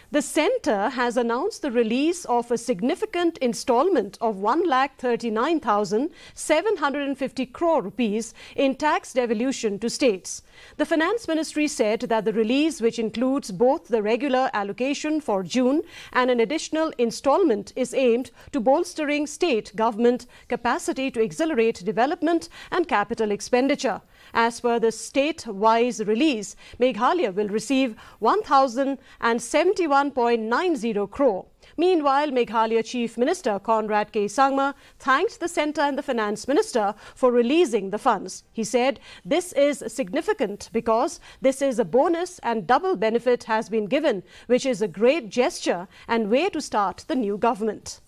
The centre has announced the release of a significant instalment of 1,39,750 crore rupees in tax devolution to states. The Finance Ministry said that the release, which includes both the regular allocation for June and an additional instalment, is aimed to bolstering state government capacity to accelerate development and capital expenditure. As per the state-wise release, Meghalaya will receive 1,071.90 crore. Meanwhile, Meghalaya Chief Minister Conrad K. Sangma thanked the centre and the Finance Minister for releasing the funds. He said this is significant because this is a bonus and double benefit has been given, which is a great gesture and way to start the new government.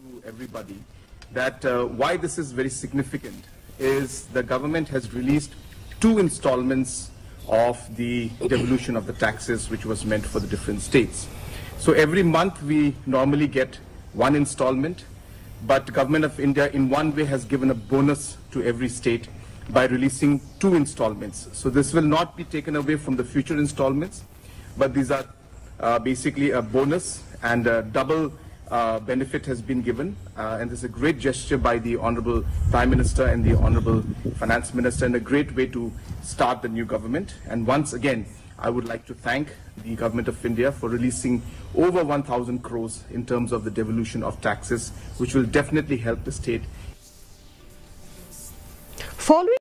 To everybody that why this is very significant is the government has released 2 installments of the devolution of the taxes which was meant for the different states. So every month we normally get 1 installment, but Government of India in one way has given a bonus to every state by releasing 2 installments. So this will not be taken away from the future installments, but these are basically a bonus and a double benefit has been given, and this is a great gesture by the Honourable Prime Minister and the Honourable Finance Minister, and a great way to start the new government. And once again, I would like to thank the Government of India for releasing over 1,000 crores in terms of the devolution of taxes, which will definitely help the state. Following